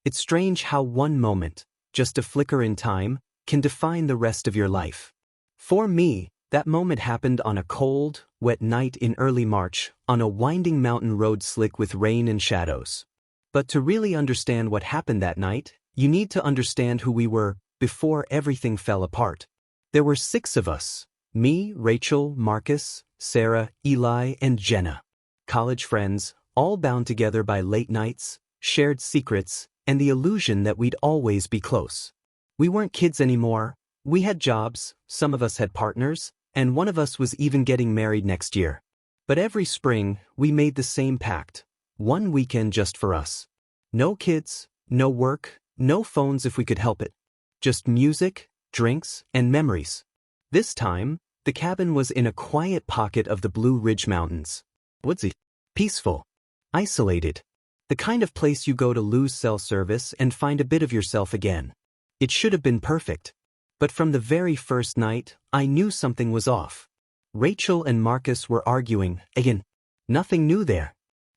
It's strange how one moment, just a flicker in time, can define the rest of your life. For me, that moment happened on a cold, wet night in early March, on a winding mountain road slick with rain and shadows. But to really understand what happened that night, you need to understand who we were before everything fell apart. There were 6 of us: me, Rachel, Marcus, Sarah, Eli, and Jenna. College friends, all bound together by late nights, shared secrets, and the illusion that we'd always be close. We weren't kids anymore. We had jobs, some of us had partners, and one of us was even getting married next year. But every spring, we made the same pact: one weekend just for us. No kids, no work, no phones if we could help it. Just music, drinks, and memories. This time, the cabin was in a quiet pocket of the Blue Ridge Mountains. Woodsy. Peaceful. Isolated. The kind of place you go to lose cell service and find a bit of yourself again. It should have been perfect. But from the very first night, I knew something was off. Rachel and Marcus were arguing, again. Nothing new there.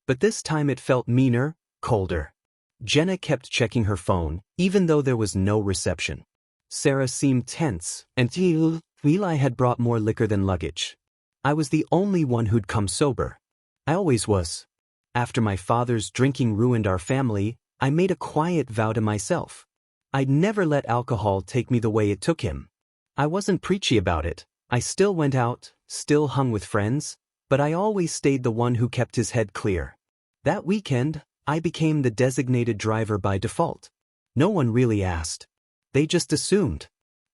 But this time it felt meaner, colder. Jenna kept checking her phone, even though there was no reception. Sarah seemed tense, and Eli had brought more liquor than luggage. I was the only one who'd come sober. I always was. After my father's drinking ruined our family, I made a quiet vow to myself. I'd never let alcohol take me the way it took him. I wasn't preachy about it. I still went out, still hung with friends, but I always stayed the one who kept his head clear. That weekend, I became the designated driver by default. No one really asked. They just assumed.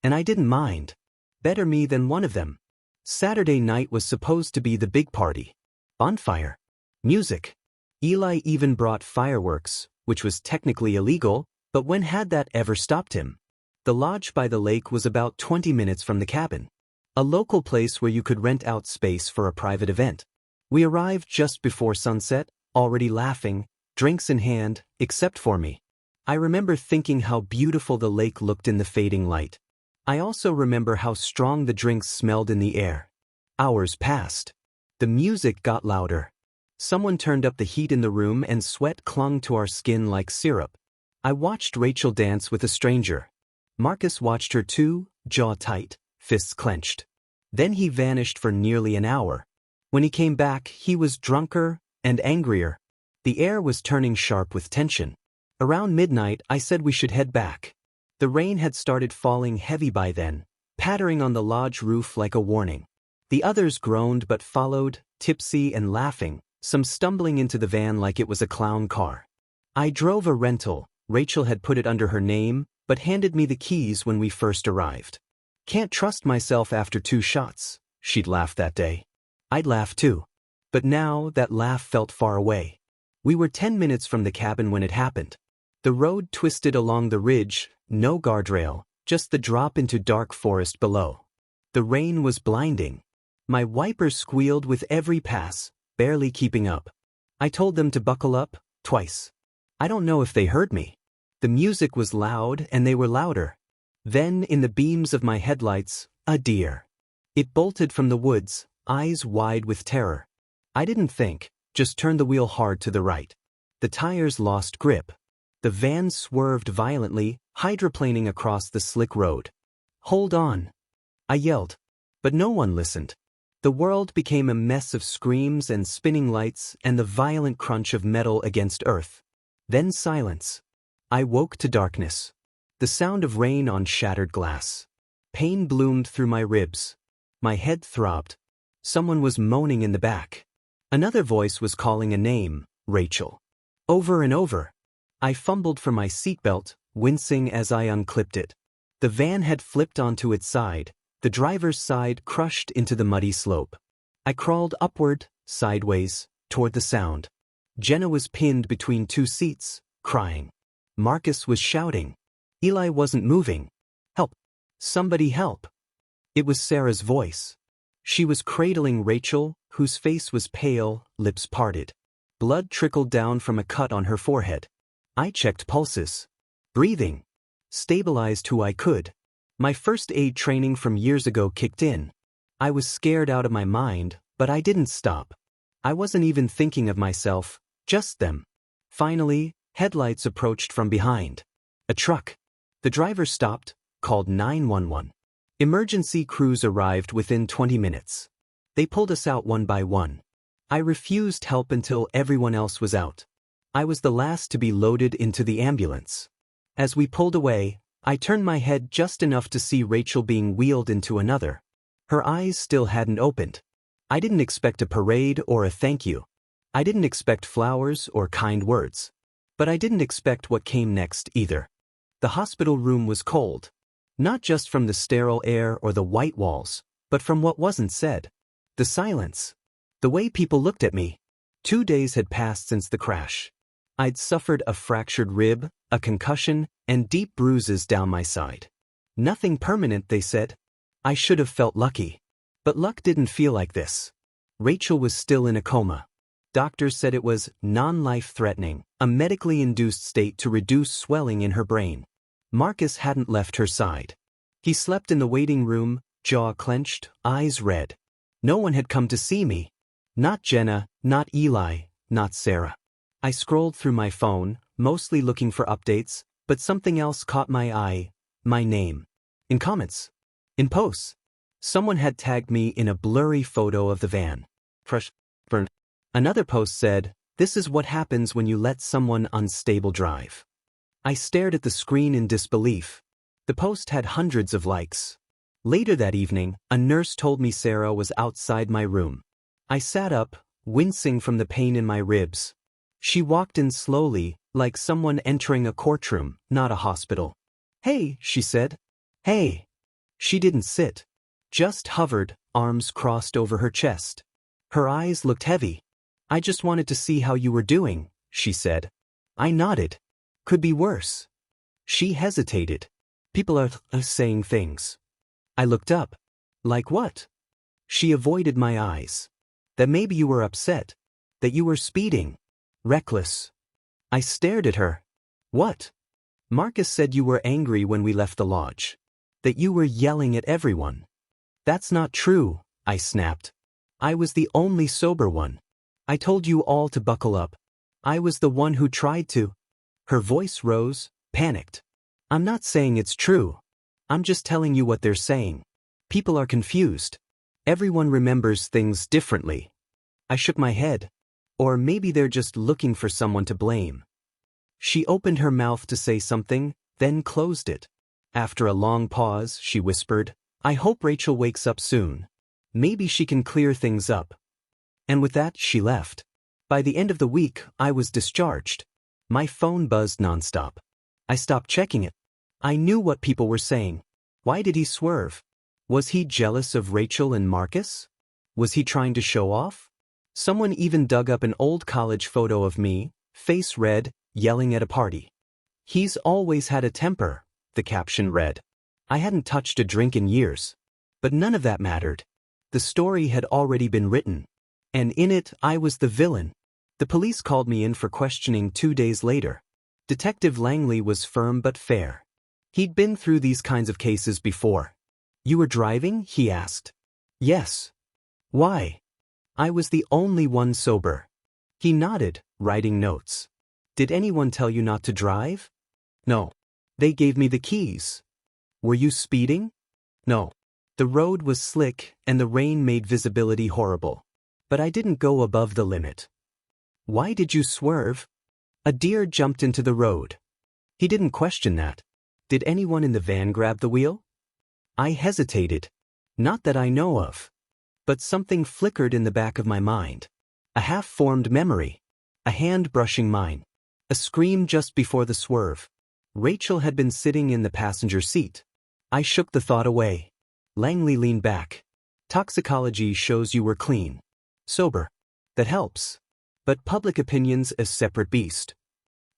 And I didn't mind. Better me than one of them. Saturday night was supposed to be the big party. Bonfire. Music. Eli even brought fireworks, which was technically illegal, but when had that ever stopped him? The lodge by the lake was about 20 minutes from the cabin. A local place where you could rent out space for a private event. We arrived just before sunset, already laughing, drinks in hand, except for me. I remember thinking how beautiful the lake looked in the fading light. I also remember how strong the drinks smelled in the air. Hours passed. The music got louder. Someone turned up the heat in the room and sweat clung to our skin like syrup. I watched Rachel dance with a stranger. Marcus watched her too, jaw tight, fists clenched. Then he vanished for nearly an hour. When he came back, he was drunker and angrier. The air was turning sharp with tension. Around midnight, I said we should head back. The rain had started falling heavy by then, pattering on the lodge roof like a warning. The others groaned but followed, tipsy and laughing, some stumbling into the van like it was a clown car. I drove a rental. Rachel had put it under her name, but handed me the keys when we first arrived. Can't trust myself after 2 shots, she'd laughed that day. I'd laugh too. But now that laugh felt far away. We were 10 minutes from the cabin when it happened. The road twisted along the ridge, no guardrail, just the drop into dark forest below. The rain was blinding. My wipers squealed with every pass, barely keeping up. I told them to buckle up, twice. I don't know if they heard me. The music was loud and they were louder. Then, in the beams of my headlights, a deer. It bolted from the woods, eyes wide with terror. I didn't think, just turned the wheel hard to the right. The tires lost grip. The van swerved violently, hydroplaning across the slick road. Hold on. I yelled. But no one listened. The world became a mess of screams and spinning lights and the violent crunch of metal against earth. Then silence. I woke to darkness. The sound of rain on shattered glass. Pain bloomed through my ribs. My head throbbed. Someone was moaning in the back. Another voice was calling a name, Rachel. Over and over. I fumbled for my seatbelt, wincing as I unclipped it. The van had flipped onto its side, the driver's side crushed into the muddy slope. I crawled upward, sideways, toward the sound. Jenna was pinned between 2 seats, crying. Marcus was shouting. Eli wasn't moving. Help! Somebody help! It was Sarah's voice. She was cradling Rachel, whose face was pale, lips parted. Blood trickled down from a cut on her forehead. I checked pulses. Breathing. Stabilized who I could. My first aid training from years ago kicked in. I was scared out of my mind, but I didn't stop. I wasn't even thinking of myself, just them. Finally, Headlights approached from behind. A truck. The driver stopped, called 911. Emergency crews arrived within 20 minutes. They pulled us out one by one. I refused help until everyone else was out. I was the last to be loaded into the ambulance. As we pulled away, I turned my head just enough to see Rachel being wheeled into another. Her eyes still hadn't opened. I didn't expect a parade or a thank you. I didn't expect flowers or kind words. But I didn't expect what came next either. The hospital room was cold. Not just from the sterile air or the white walls, but from what wasn't said. The silence. The way people looked at me. 2 days had passed since the crash. I'd suffered a fractured rib, a concussion, and deep bruises down my side. Nothing permanent, they said. I should have felt lucky. But luck didn't feel like this. Rachel was still in a coma. Doctors said it was non-life-threatening, a medically induced state to reduce swelling in her brain. Marcus hadn't left her side. He slept in the waiting room, jaw clenched, eyes red. No one had come to see me. Not Jenna, not Eli, not Sarah. I scrolled through my phone, mostly looking for updates, but something else caught my eye, my name. In comments. In posts. Someone had tagged me in a blurry photo of the van. Burn. Another post said, "This is what happens when you let someone unstable drive." I stared at the screen in disbelief. The post had hundreds of likes. Later that evening, a nurse told me Sarah was outside my room. I sat up, wincing from the pain in my ribs. She walked in slowly, like someone entering a courtroom, not a hospital. "Hey," she said. "Hey." She didn't sit. Just hovered, arms crossed over her chest. Her eyes looked heavy. "I just wanted to see how you were doing," she said. I nodded. "Could be worse." She hesitated. "People are saying things." I looked up. "Like what?" She avoided my eyes. "That maybe you were upset. That you were speeding. Reckless." I stared at her. "What?" "Marcus said you were angry when we left the lodge. That you were yelling at everyone." "That's not true," I snapped. "I was the only sober one. I told you all to buckle up. I was the one who tried to." Her voice rose, panicked. "I'm not saying it's true. I'm just telling you what they're saying. People are confused. Everyone remembers things differently." I shook my head. Or maybe they're just looking for someone to blame. She opened her mouth to say something, then closed it. After a long pause, she whispered, "I hope Rachel wakes up soon. Maybe she can clear things up." And with that, she left. By the end of the week, I was discharged. My phone buzzed nonstop. I stopped checking it. I knew what people were saying. Why did he swerve? Was he jealous of Rachel and Marcus? Was he trying to show off? Someone even dug up an old college photo of me, face red, yelling at a party. "He's always had a temper," the caption read. I hadn't touched a drink in years. But none of that mattered. The story had already been written. And in it, I was the villain. The police called me in for questioning 2 days later. Detective Langley was firm but fair. He'd been through these kinds of cases before. "You were driving?" he asked. "Yes." "Why?" "I was the only one sober." He nodded, writing notes. "Did anyone tell you not to drive?" "No." "They gave me the keys." "Were you speeding?" "No." The road was slick and the rain made visibility horrible. But I didn't go above the limit. "Why did you swerve?" "A deer jumped into the road." He didn't question that. "Did anyone in the van grab the wheel?" I hesitated. "Not that I know of." But something flickered in the back of my mind. A half-formed memory. A hand brushing mine. A scream just before the swerve. Rachel had been sitting in the passenger seat. I shook the thought away. Langley leaned back. "Toxicology shows you were clean. Sober. That helps. But public opinion's a separate beast."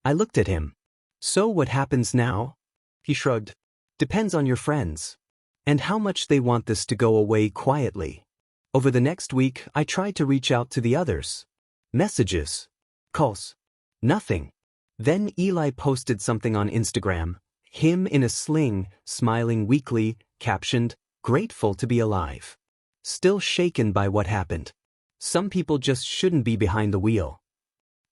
I looked at him. "So what happens now?" He shrugged. "Depends on your friends. And how much they want this to go away quietly." Over the next week, I tried to reach out to the others. Messages. Calls. Nothing. Then Eli posted something on Instagram. Him in a sling, smiling weakly, captioned, "Grateful to be alive. Still shaken by what happened. Some people just shouldn't be behind the wheel."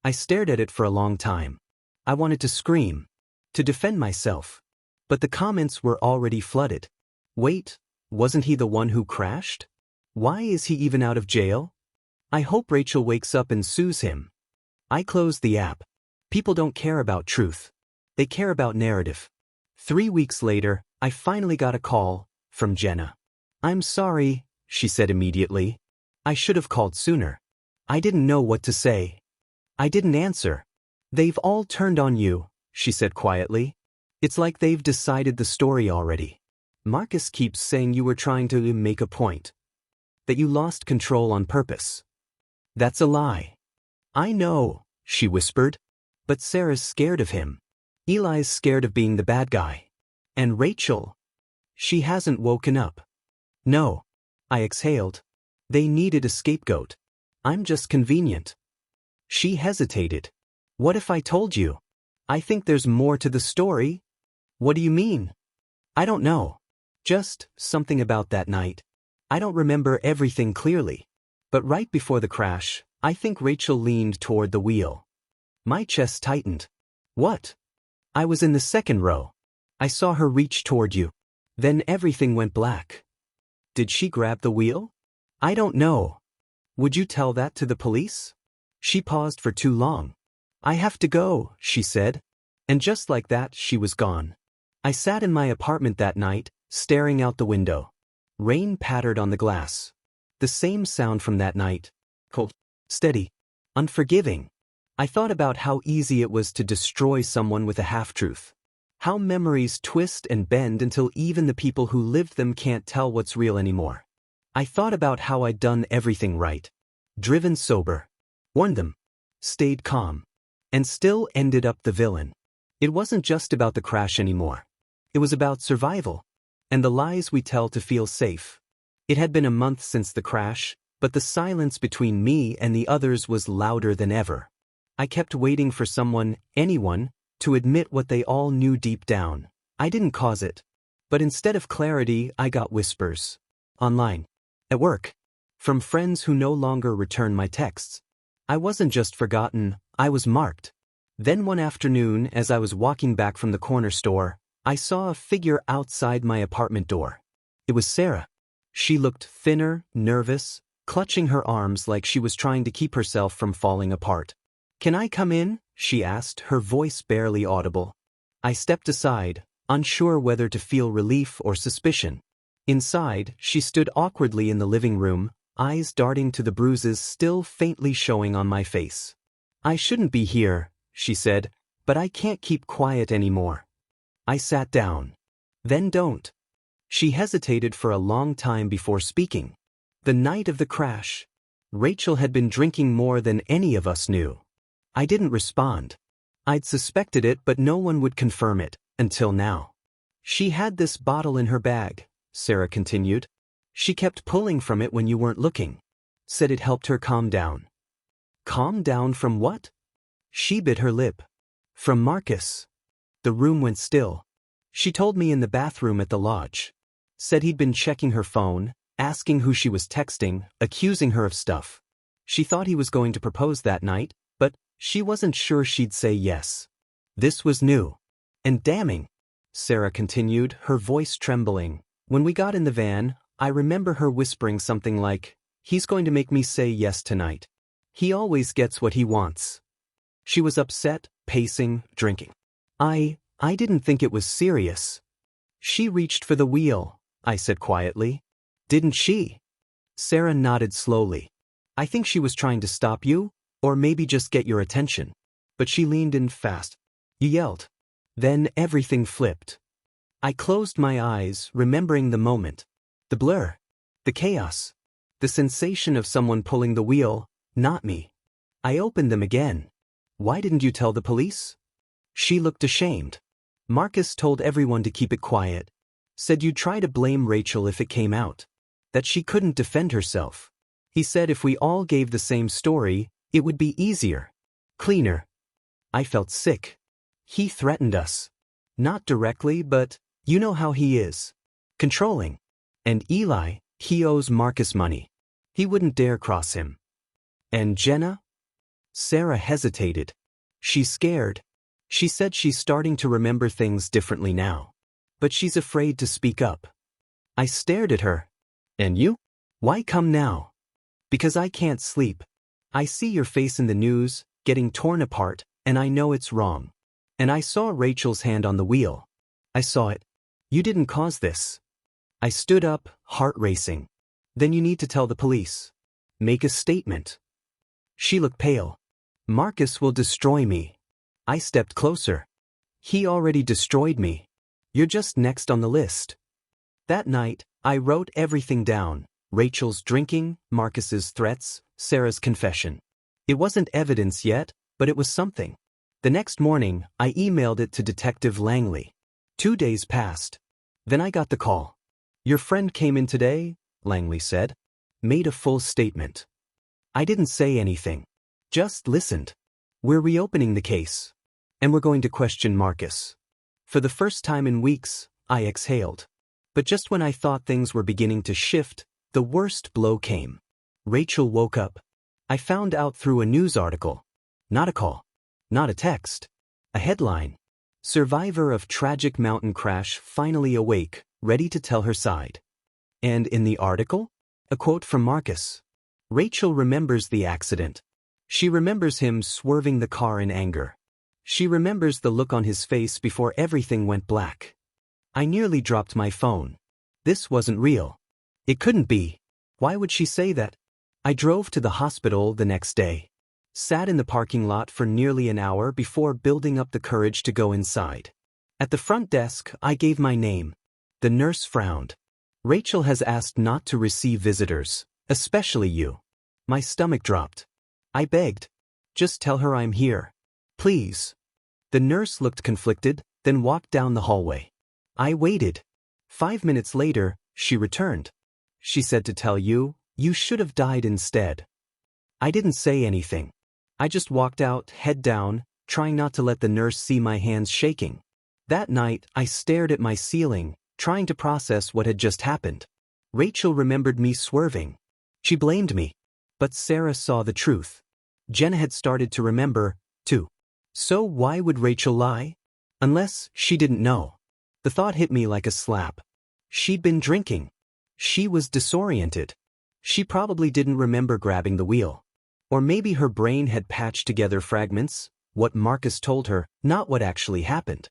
I stared at it for a long time. I wanted to scream, to defend myself. But the comments were already flooded. Wait, wasn't he the one who crashed? Why is he even out of jail? I hope Rachel wakes up and sues him. I closed the app. People don't care about truth. They care about narrative. 3 weeks later, I finally got a call from Jenna. I'm sorry, she said immediately. I should have called sooner. I didn't know what to say. I didn't answer. They've all turned on you, she said quietly. It's like they've decided the story already. Marcus keeps saying you were trying to make a point. That you lost control on purpose. That's a lie. I know, she whispered. But Sarah's scared of him. Eli's scared of being the bad guy. And Rachel? She hasn't woken up. No. I exhaled. They needed a scapegoat. I'm just convenient. She hesitated. What if I told you? I think there's more to the story. What do you mean? I don't know. Just something about that night. I don't remember everything clearly. But right before the crash, I think Rachel leaned toward the wheel. My chest tightened. What? I was in the second row. I saw her reach toward you. Then everything went black. Did she grab the wheel? I don't know. Would you tell that to the police? She paused for too long. I have to go, she said. And just like that, she was gone. I sat in my apartment that night, staring out the window. Rain pattered on the glass. The same sound from that night. Cold, steady, unforgiving. I thought about how easy it was to destroy someone with a half-truth. How memories twist and bend until even the people who lived them can't tell what's real anymore. I thought about how I'd done everything right. Driven sober. Warned them. Stayed calm. And still ended up the villain. It wasn't just about the crash anymore. It was about survival. And the lies we tell to feel safe. It had been a month since the crash, but the silence between me and the others was louder than ever. I kept waiting for someone, anyone, to admit what they all knew deep down. I didn't cause it. But instead of clarity, I got whispers. Online. At work. From friends who no longer return my texts. I wasn't just forgotten, I was marked. Then one afternoon, as I was walking back from the corner store, I saw a figure outside my apartment door. It was Sarah. She looked thinner, nervous, clutching her arms like she was trying to keep herself from falling apart. Can I come in? She asked, her voice barely audible. I stepped aside, unsure whether to feel relief or suspicion. Inside, she stood awkwardly in the living room, eyes darting to the bruises still faintly showing on my face. I shouldn't be here, she said, but I can't keep quiet anymore. I sat down. Then don't. She hesitated for a long time before speaking. The night of the crash. Rachel had been drinking more than any of us knew. I didn't respond. I'd suspected it, but no one would confirm it, until now. She had this bottle in her bag, Sarah continued. She kept pulling from it when you weren't looking. Said it helped her calm down. Calm down from what? She bit her lip. From Marcus. The room went still. She told me in the bathroom at the lodge. Said he'd been checking her phone, asking who she was texting, accusing her of stuff. She thought he was going to propose that night, but she wasn't sure she'd say yes. This was new. And damning, Sarah continued, her voice trembling. When we got in the van, I remember her whispering something like, he's going to make me say yes tonight. He always gets what he wants. She was upset, pacing, drinking. I didn't think it was serious. She reached for the wheel, I said quietly. Didn't she? Sarah nodded slowly. I think she was trying to stop you, or maybe just get your attention. But she leaned in fast. You yelled. Then everything flipped. I closed my eyes, remembering the moment. The blur. The chaos. The sensation of someone pulling the wheel, not me. I opened them again. Why didn't you tell the police? She looked ashamed. Marcus told everyone to keep it quiet. Said you'd try to blame Rachel if it came out. That she couldn't defend herself. He said if we all gave the same story, it would be easier. Cleaner. I felt sick. He threatened us. Not directly, but you know how he is. Controlling. And Eli, he owes Marcus money. He wouldn't dare cross him. And Jenna? Sarah hesitated. She's scared. She said she's starting to remember things differently now. But she's afraid to speak up. I stared at her. And you? Why come now? Because I can't sleep. I see your face in the news, getting torn apart, and I know it's wrong. And I saw Rachel's hand on the wheel. I saw it. You didn't cause this. I stood up, heart racing. Then you need to tell the police. Make a statement. She looked pale. Marcus will destroy me. I stepped closer. He already destroyed me. You're just next on the list. That night, I wrote everything down. Rachel's drinking, Marcus's threats, Sarah's confession. It wasn't evidence yet, but it was something. The next morning, I emailed it to Detective Langley. 2 days passed. Then I got the call. Your friend came in today, Langley said. Made a full statement. I didn't say anything. Just listened. We're reopening the case. And we're going to question Marcus. For the first time in weeks, I exhaled. But just when I thought things were beginning to shift, the worst blow came. Rachel woke up. I found out through a news article. Not a call. Not a text. A headline. Survivor of tragic mountain crash finally awake, ready to tell her side. And in the article? A quote from Marcus. Rachel remembers the accident. She remembers him swerving the car in anger. She remembers the look on his face before everything went black. I nearly dropped my phone. This wasn't real. It couldn't be. Why would she say that? I drove to the hospital the next day. Sat in the parking lot for nearly an hour before building up the courage to go inside. At the front desk, I gave my name. The nurse frowned. Rachel has asked not to receive visitors, especially you. My stomach dropped. I begged. Just tell her I'm here. Please. The nurse looked conflicted, then walked down the hallway. I waited. 5 minutes later, she returned. She said to tell you, you should have died instead. I didn't say anything. I just walked out, head down, trying not to let the nurse see my hands shaking. That night, I stared at my ceiling, trying to process what had just happened. Rachel remembered me swerving. She blamed me. But Sarah saw the truth. Jenna had started to remember, too. So why would Rachel lie? Unless she didn't know. The thought hit me like a slap. She'd been drinking. She was disoriented. She probably didn't remember grabbing the wheel. Or maybe her brain had patched together fragments, what Marcus told her, not what actually happened.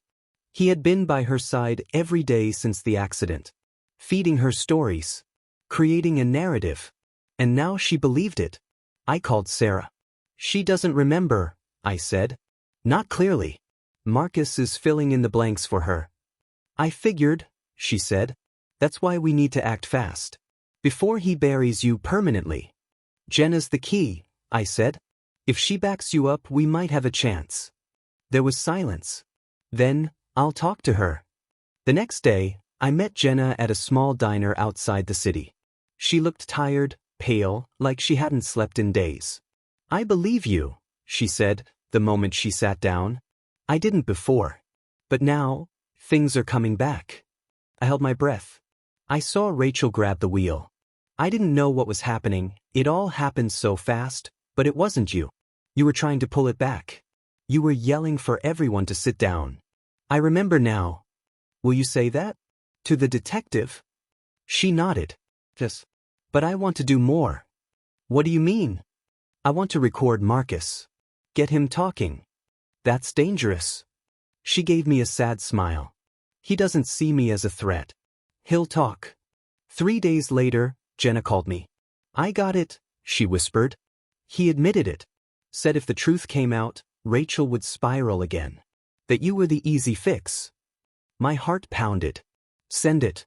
He had been by her side every day since the accident, feeding her stories, creating a narrative. And now she believed it. I called Sarah. She doesn't remember, I said. Not clearly. Marcus is filling in the blanks for her. I figured, she said. That's why we need to act fast. Before he buries you permanently. Jenna's the key, I said. If she backs you up, we might have a chance. There was silence. Then, I'll talk to her. The next day, I met Jenna at a small diner outside the city. She looked tired, pale, like she hadn't slept in days. I believe you, she said, the moment she sat down. I didn't before. But now, things are coming back. I held my breath. I saw Rachel grab the wheel. I didn't know what was happening, it all happened so fast, but it wasn't you. You were trying to pull it back. You were yelling for everyone to sit down. I remember now. Will you say that? To the detective? She nodded. Yes. But I want to do more. What do you mean? I want to record Marcus. Get him talking. That's dangerous. She gave me a sad smile. He doesn't see me as a threat. He'll talk. 3 days later, Jenna called me. I got it, she whispered. He admitted it. Said if the truth came out, Rachel would spiral again. That you were the easy fix. My heart pounded. Send it.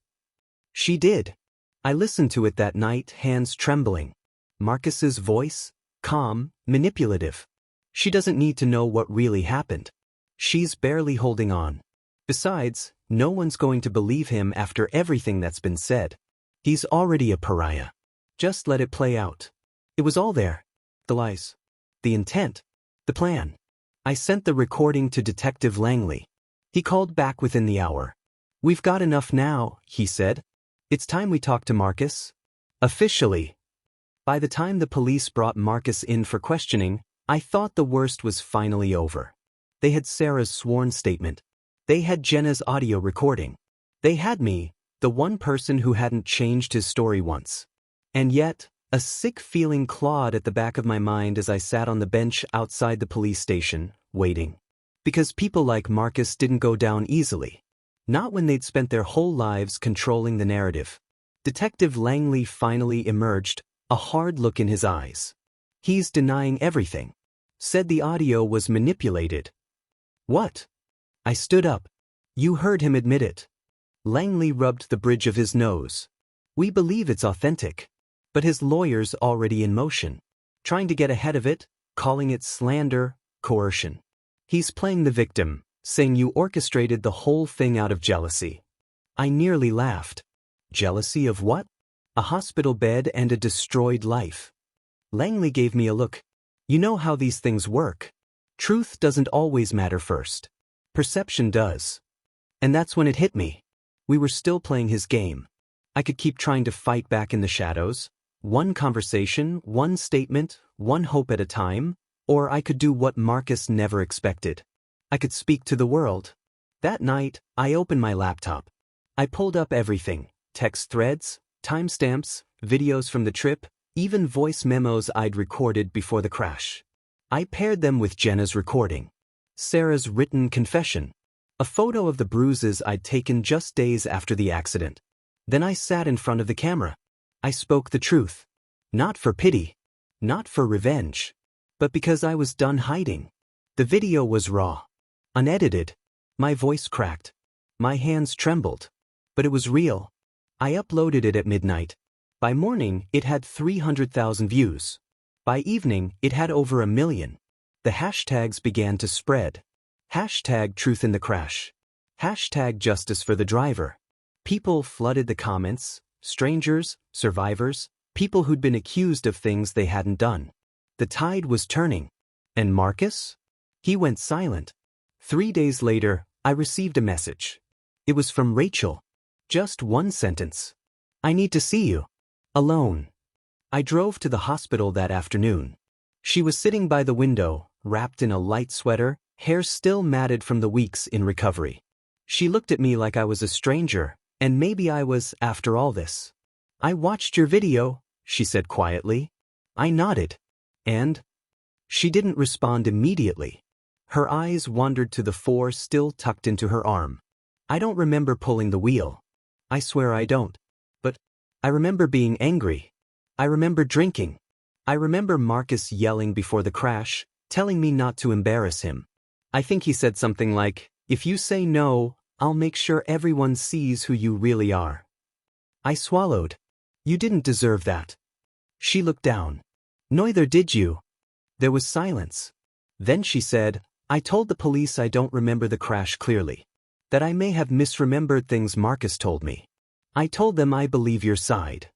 She did. I listened to it that night, hands trembling. Marcus's voice, calm, manipulative. She doesn't need to know what really happened. She's barely holding on. Besides, no one's going to believe him after everything that's been said. He's already a pariah. Just let it play out. It was all there. The lies. The intent. The plan. I sent the recording to Detective Langley. He called back within the hour. We've got enough now, he said. It's time we talk to Marcus. Officially. By the time the police brought Marcus in for questioning, I thought the worst was finally over. They had Sarah's sworn statement. They had Jenna's audio recording. They had me, the one person who hadn't changed his story once. And yet, a sick feeling clawed at the back of my mind as I sat on the bench outside the police station, waiting. Because people like Marcus didn't go down easily. Not when they'd spent their whole lives controlling the narrative. Detective Langley finally emerged, a hard look in his eyes. He's denying everything. Said the audio was manipulated. What? I stood up. You heard him admit it. Langley rubbed the bridge of his nose. We believe it's authentic. But his lawyer's already in motion. Trying to get ahead of it, calling it slander, coercion. He's playing the victim, saying you orchestrated the whole thing out of jealousy. I nearly laughed. Jealousy of what? A hospital bed and a destroyed life. Langley gave me a look. You know how these things work. Truth doesn't always matter first. Perception does. And that's when it hit me. We were still playing his game. I could keep trying to fight back in the shadows. One conversation, one statement, one hope at a time. Or I could do what Marcus never expected. I could speak to the world. That night, I opened my laptop. I pulled up everything. Text threads, timestamps, videos from the trip, even voice memos I'd recorded before the crash. I paired them with Jenna's recording. Sarah's written confession. A photo of the bruises I'd taken just days after the accident. Then I sat in front of the camera. I spoke the truth. Not for pity. Not for revenge. But because I was done hiding. The video was raw. Unedited. My voice cracked. My hands trembled. But it was real. I uploaded it at midnight. By morning, it had 300,000 views. By evening, it had over 1 million. The hashtags began to spread. Hashtag truth in the crash. Hashtag justice for the driver. People flooded the comments. Strangers, survivors, people who'd been accused of things they hadn't done. The tide was turning. And Marcus? He went silent. 3 days later, I received a message. It was from Rachel. Just one sentence. I need to see you. Alone. I drove to the hospital that afternoon. She was sitting by the window, wrapped in a light sweater, hair still matted from the weeks in recovery. She looked at me like I was a stranger, and maybe I was after all this. I watched your video, she said quietly. I nodded. And? She didn't respond immediately. Her eyes wandered to the 4 still tucked into her arm. I don't remember pulling the wheel. I swear I don't. But I remember being angry. I remember drinking. I remember Marcus yelling before the crash, telling me not to embarrass him. I think he said something like, if you say no, I'll make sure everyone sees who you really are. I swallowed. You didn't deserve that. She looked down. Neither did you. There was silence. Then she said, I told the police I don't remember the crash clearly. That I may have misremembered things Marcus told me. I told them I believe your side.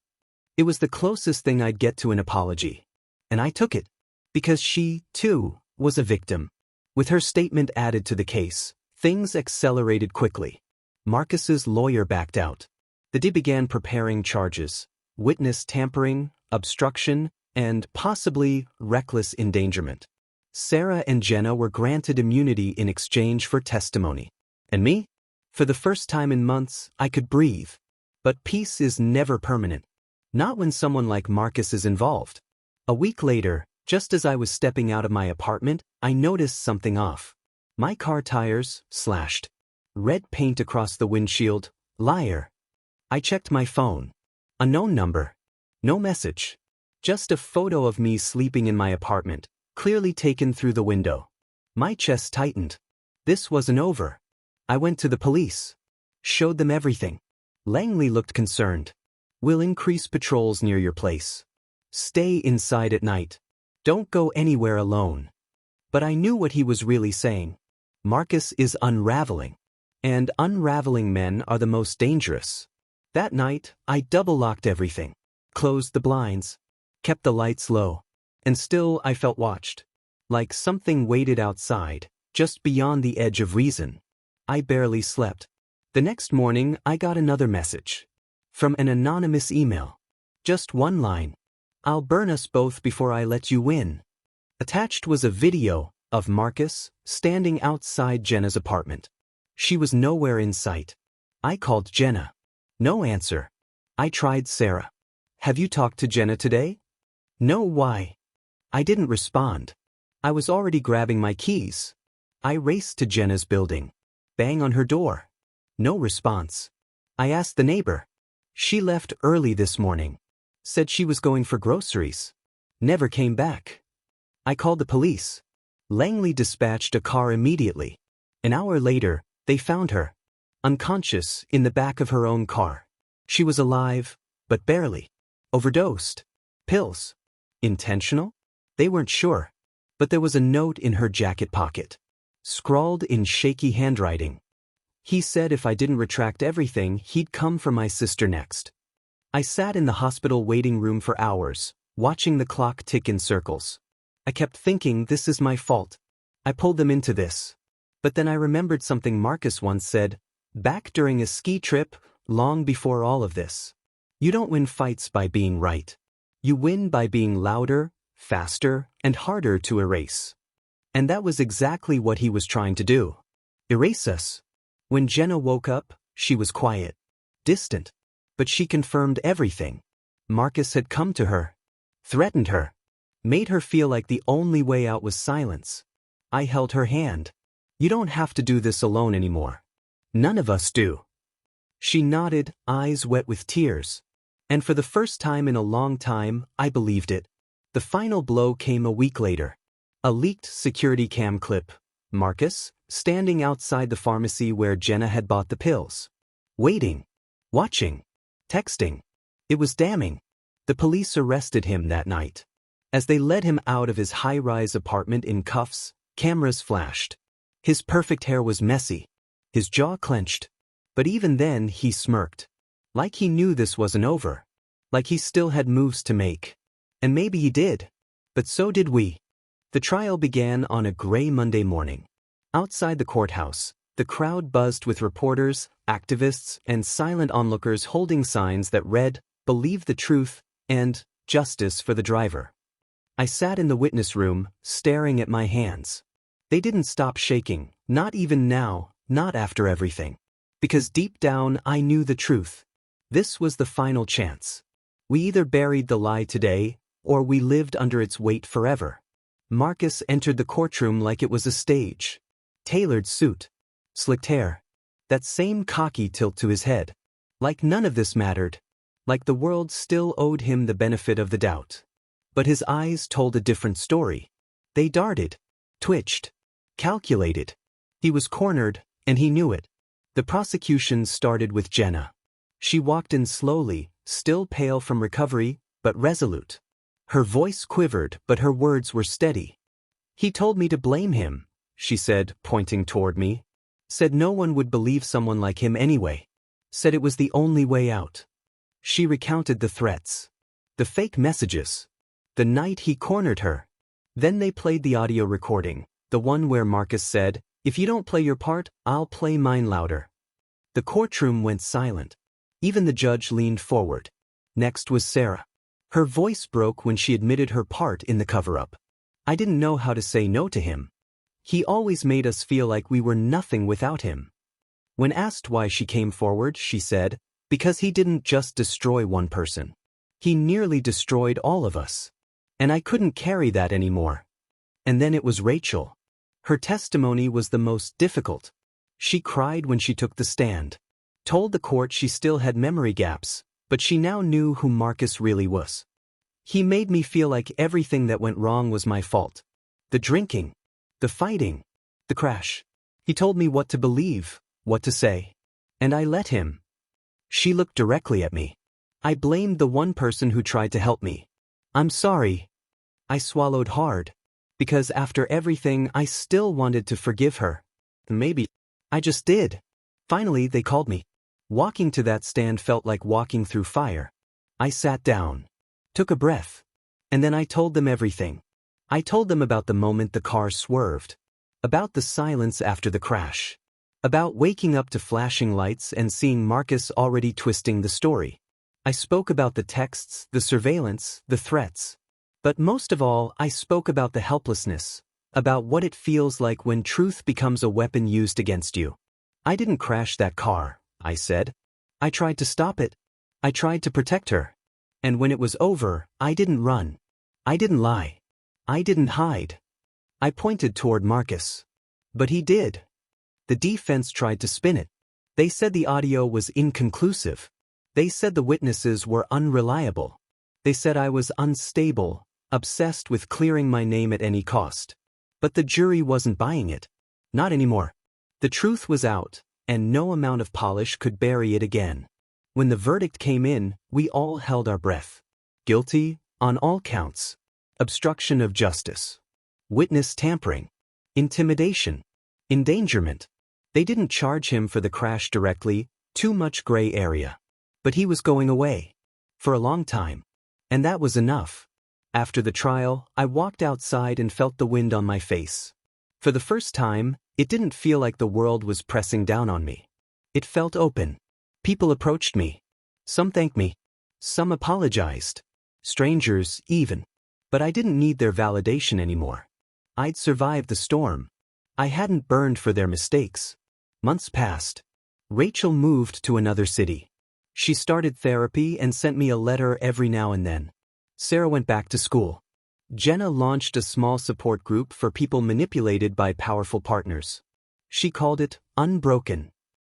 It was the closest thing I'd get to an apology. And I took it. Because she, too, was a victim. With her statement added to the case, things accelerated quickly. Marcus's lawyer backed out. The DA began preparing charges. Witness tampering, obstruction, and possibly reckless endangerment. Sarah and Jenna were granted immunity in exchange for testimony. And me? For the first time in months, I could breathe. But peace is never permanent. Not when someone like Marcus is involved. A week later, just as I was stepping out of my apartment, I noticed something off. My car tires, slashed. Red paint across the windshield, liar. I checked my phone. Unknown number. No message. Just a photo of me sleeping in my apartment, clearly taken through the window. My chest tightened. This wasn't over. I went to the police. Showed them everything. Langley looked concerned. We'll increase patrols near your place. Stay inside at night. Don't go anywhere alone. But I knew what he was really saying. Marcus is unraveling. And unraveling men are the most dangerous. That night, I double-locked everything. Closed the blinds. Kept the lights low. And still I felt watched. Like something waited outside, just beyond the edge of reason. I barely slept. The next morning, I got another message. From an anonymous email. Just one line. I'll burn us both before I let you win. Attached was a video, of Marcus, standing outside Jenna's apartment. She was nowhere in sight. I called Jenna. No answer. I tried Sarah. Have you talked to Jenna today? No, why? I didn't respond. I was already grabbing my keys. I raced to Jenna's building. Bang on her door. No response. I asked the neighbor. She left early this morning. Said she was going for groceries. Never came back. I called the police. Langley dispatched a car immediately. An hour later, they found her. Unconscious in the back of her own car. She was alive, but barely. Overdosed. Pills. Intentional? They weren't sure. But there was a note in her jacket pocket. Scrawled in shaky handwriting. He said if I didn't retract everything, he'd come for my sister next. I sat in the hospital waiting room for hours, watching the clock tick in circles. I kept thinking this is my fault. I pulled them into this. But then I remembered something Marcus once said, back during a ski trip, long before all of this. You don't win fights by being right. You win by being louder, faster, and harder to erase. And that was exactly what he was trying to do. Erase us. When Jenna woke up, she was quiet. Distant. But she confirmed everything. Marcus had come to her. Threatened her. Made her feel like the only way out was silence. I held her hand. You don't have to do this alone anymore. None of us do. She nodded, eyes wet with tears. And for the first time in a long time, I believed it. The final blow came a week later. A leaked security cam clip. Marcus, standing outside the pharmacy where Jenna had bought the pills. Waiting. Watching. Texting. It was damning. The police arrested him that night. As they led him out of his high-rise apartment in cuffs, cameras flashed. His perfect hair was messy. His jaw clenched. But even then he smirked. Like he knew this wasn't over. Like he still had moves to make. And maybe he did. But so did we. The trial began on a gray Monday morning. Outside the courthouse, the crowd buzzed with reporters, activists, and silent onlookers holding signs that read, "Believe the truth," and "Justice for the driver." I sat in the witness room, staring at my hands. They didn't stop shaking, not even now, not after everything. Because deep down I knew the truth. This was the final chance. We either buried the lie today, or we lived under its weight forever. Marcus entered the courtroom like it was a stage. Tailored suit. Slicked hair. That same cocky tilt to his head. Like none of this mattered. Like the world still owed him the benefit of the doubt. But his eyes told a different story. They darted. Twitched. Calculated. He was cornered, and he knew it. The prosecution started with Jenna. She walked in slowly, still pale from recovery, but resolute. Her voice quivered, but her words were steady. He told me to blame him, she said, pointing toward me. Said no one would believe someone like him anyway. Said it was the only way out. She recounted the threats. The fake messages. The night he cornered her. Then they played the audio recording, the one where Marcus said, "If you don't play your part, I'll play mine louder." The courtroom went silent. Even the judge leaned forward. Next was Sarah. Her voice broke when she admitted her part in the cover-up. I didn't know how to say no to him. He always made us feel like we were nothing without him. When asked why she came forward, she said, because he didn't just destroy one person. He nearly destroyed all of us. And I couldn't carry that anymore. And then it was Rachel. Her testimony was the most difficult. She cried when she took the stand. Told the court she still had memory gaps, but she now knew who Marcus really was. He made me feel like everything that went wrong was my fault. The drinking. The fighting. The crash. He told me what to believe, what to say. And I let him. She looked directly at me. I blamed the one person who tried to help me. I'm sorry. I swallowed hard. Because after everything, I still wanted to forgive her. Maybe. I just did. Finally, they called me. Walking to that stand felt like walking through fire. I sat down. Took a breath. And then I told them everything. I told them about the moment the car swerved. About the silence after the crash. About waking up to flashing lights and seeing Marcus already twisting the story. I spoke about the texts, the surveillance, the threats. But most of all, I spoke about the helplessness, about what it feels like when truth becomes a weapon used against you. I didn't crash that car, I said. I tried to stop it. I tried to protect her. And when it was over, I didn't run. I didn't lie. I didn't hide. I pointed toward Marcus. But he did. The defense tried to spin it. They said the audio was inconclusive. They said the witnesses were unreliable. They said I was unstable, obsessed with clearing my name at any cost. But the jury wasn't buying it. Not anymore. The truth was out, and no amount of polish could bury it again. When the verdict came in, we all held our breath. Guilty on all counts. Obstruction of justice. Witness tampering. Intimidation. Endangerment. They didn't charge him for the crash directly, too much gray area. But he was going away. For a long time. And that was enough. After the trial, I walked outside and felt the wind on my face. For the first time, it didn't feel like the world was pressing down on me. It felt open. People approached me. Some thanked me. Some apologized. Strangers, even. But I didn't need their validation anymore. I'd survived the storm. I hadn't burned for their mistakes. Months passed. Rachel moved to another city. She started therapy and sent me a letter every now and then. Sarah went back to school. Jenna launched a small support group for people manipulated by powerful partners. She called it Unbroken.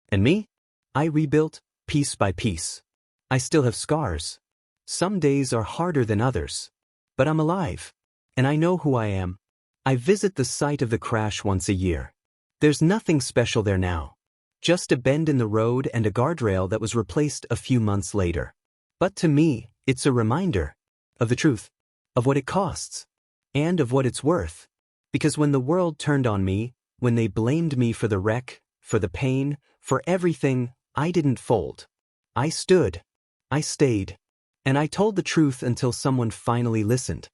And me? I rebuilt, piece by piece. I still have scars. Some days are harder than others. But I'm alive. And I know who I am. I visit the site of the crash once a year. There's nothing special there now. Just a bend in the road and a guardrail that was replaced a few months later. But to me, it's a reminder of the truth, of what it costs, and of what it's worth. Because when the world turned on me, when they blamed me for the wreck, for the pain, for everything, I didn't fold. I stood. I stayed. And I told the truth until someone finally listened.